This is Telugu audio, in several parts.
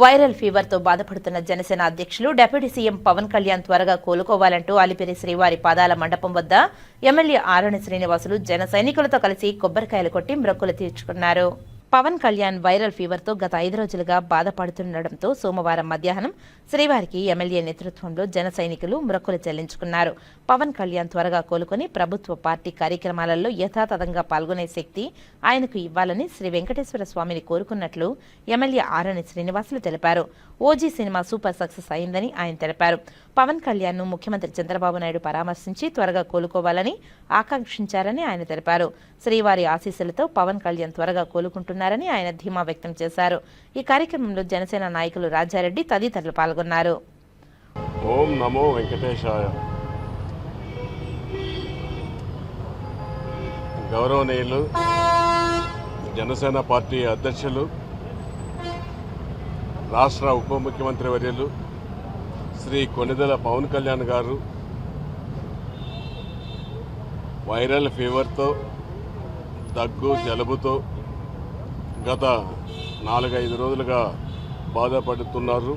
వైరల్ ఫీవర్తో బాధపడుతున్న జనసేన అధ్యక్షులు డిప్యూటీ సీఎం పవన్ కళ్యాణ్ త్వరగా కోలుకోవాలంటూ అలిపిరి శ్రీవారి పాదాల మండపం వద్ద ఎమ్మెల్యే ఆరణి శ్రీనివాసులు జన సైనికులతో కలిసి కొబ్బరికాయలు కొట్టి మొక్కులు తీర్చుకున్నారు. పవన్ కళ్యాణ్ వైరల్ ఫీవర్తో గత 5 రోజులుగా బాధపడుతుండటంతో సోమవారం మధ్యాహ్నం శ్రీవారికి ఎమ్మెల్యే నేతృత్వంలో జన సైనికులు మొక్కులు చెల్లించుకున్నారు. పవన్ కళ్యాణ్ త్వరగా కోలుకొని ప్రభుత్వ పార్టీ కార్యక్రమాలలో యథాతథంగా పాల్గొనే శక్తి ఆయనకు ఇవ్వాలని శ్రీ వెంకటేశ్వర స్వామిని కోరుకున్నట్లు ఎమ్మెల్యే ఆరణి శ్రీనివాసులు తెలిపారు. ఓజీ సినిమా సూపర్ సక్సెస్ అయిందని ఆయన తెలిపారు. పవన్ కళ్యాణ్ ను ముఖ్యమంత్రి చంద్రబాబు నాయుడు పరామర్శించి త్వరగా కోలుకోవాలని ఆకాంక్షించారని ఆయన తెలిపారు. శ్రీవారి ఆశీస్సులతో పవన్ కళ్యాణ్ త్వరగా కోలుకుంటున్నారని ఆయన ధీమా వ్యక్తం చేశారు. ఈ కార్యక్రమంలో జనసేన నాయకులు రాజారెడ్డి తదితరులు పాల్గొన్నారు. ఓం నమో వెంకటేశాయ. గౌరవనీయులు జనసేన పార్టీ అధ్యక్షులు రాష్ట్ర ఉప ముఖ్యమంత్రి వర్యులు శ్రీ కొణిదెల పవన్ కళ్యాణ్ గారు వైరల్ ఫీవర్తో దగ్గు జలుబుతో గత 4-5 రోజులుగా బాధపడుతున్నారు.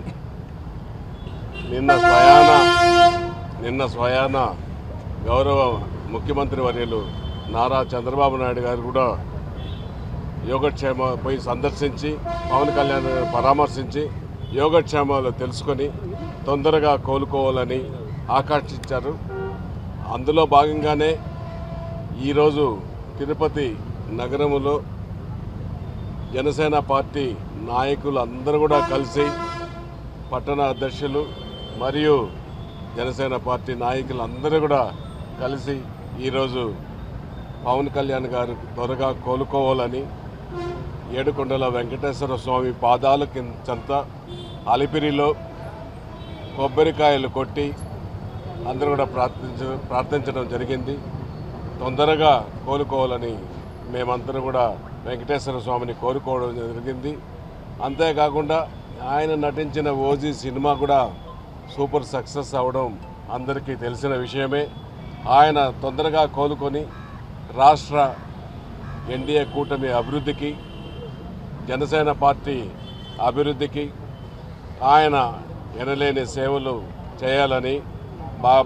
నిన్న స్వయాన గౌరవ ముఖ్యమంత్రి వర్యులు నారా చంద్రబాబు నాయుడు గారు కూడా యోగక్షేమ పోయి సందర్శించి పవన్ కళ్యాణ్ పరామర్శించి యోగక్షేమాలు తెలుసుకొని తొందరగా కోలుకోవాలని ఆకాంక్షించారు. అందులో భాగంగానే ఈరోజు తిరుపతి నగరంలో జనసేన పార్టీ నాయకులు అందరూ కూడా కలిసి పట్టణ అధ్యక్షులు మరియు జనసేన పార్టీ నాయకులు అందరూ కూడా కలిసి ఈరోజు పవన్ కళ్యాణ్ గారు త్వరగా కోలుకోవాలని ఏడుకొండల వెంకటేశ్వర స్వామి పాదాల కింద అలిపిరిలో కొబ్బరికాయలు కొట్టి అందరూ కూడా ప్రార్థించడం జరిగింది. తొందరగా కోలుకోవాలని మేమందరం కూడా వెంకటేశ్వర స్వామిని కోరుకోవడం జరిగింది. అంతేకాకుండా ఆయన నటించిన ఓజీ సినిమా కూడా సూపర్ సక్సెస్ అవడం అందరికీ తెలిసిన విషయమే. ఆయన తొందరగా కోలుకొని రాష్ట్ర ఎన్డీఏ కూటమి అభివృద్ధికి జనసేన పార్టీ అభివృద్ధికి ఆయన ఎనలేని సేవలు చేయాలని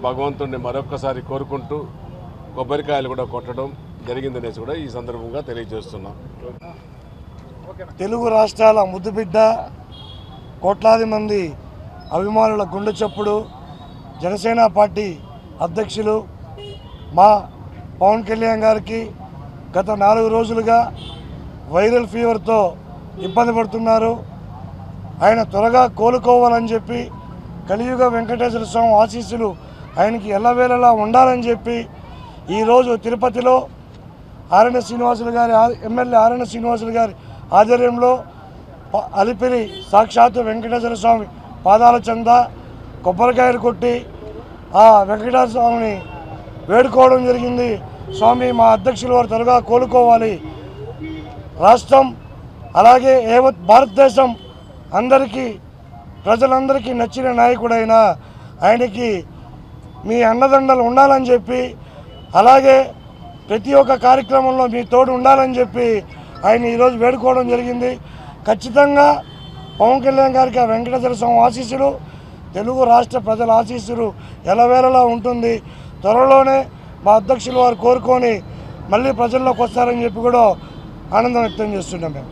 భగవంతుడిని మరొక్కసారి కోరుకుంటూ కొబ్బరికాయలు కూడా కొట్టడం జరిగిందనేసి కూడా ఈ సందర్భంగా తెలియజేస్తున్నాం. తెలుగు రాష్ట్రాల ముద్దుబిడ్డ, కోట్లాది మంది అభిమానుల గుండె చప్పుడు జనసేన పార్టీ అధ్యక్షులు మా పవన్ కళ్యాణ్ గారికి గత 4 రోజులుగా వైరల్ ఫీవర్తో ఇబ్బంది పడుతున్నారు. ఆయన త్వరగా కోలుకోవాలని చెప్పి కలియుగ వెంకటేశ్వర స్వామి ఆశీస్సులు ఆయనకి ఎల్లవేళలా ఉండాలని చెప్పి ఈరోజు తిరుపతిలో ఎమ్మెల్యే ఆరణి శ్రీనివాసులు గారి ఆధ్వర్యంలో అలిపిరి సాక్షాత్తు వెంకటేశ్వర స్వామి పాదాల చెంద కొబ్బరికాయలు కొట్టి ఆ వెంకటేశ్వర స్వామిని వేడుకోవడం జరిగింది. స్వామి, మా అధ్యక్షులు వారు త్వరగా కోలుకోవాలి. రాష్ట్రం అలాగే యావత్ భారతదేశం ప్రజలందరికీ నచ్చిన నాయకుడైన ఆయనకి మీ అండదండలు ఉండాలని చెప్పి, అలాగే ప్రతి ఒక్క కార్యక్రమంలో మీ తోడు ఉండాలని చెప్పి ఆయన ఈరోజు వేడుకోవడం జరిగింది. ఖచ్చితంగా పవన్ కళ్యాణ్ గారికి ఆ వెంకటేశ్వర స్వామి ఆశీస్సులు, తెలుగు రాష్ట్ర ప్రజల ఆశీస్సులు ఎలవేళలా ఉంటుంది. త్వరలోనే మా అధ్యక్షులు వారు కోరుకొని మళ్ళీ ప్రజల్లోకి వస్తారని చెప్పి కూడా ఆనందం వ్యక్తం చేస్తున్నాం మేము.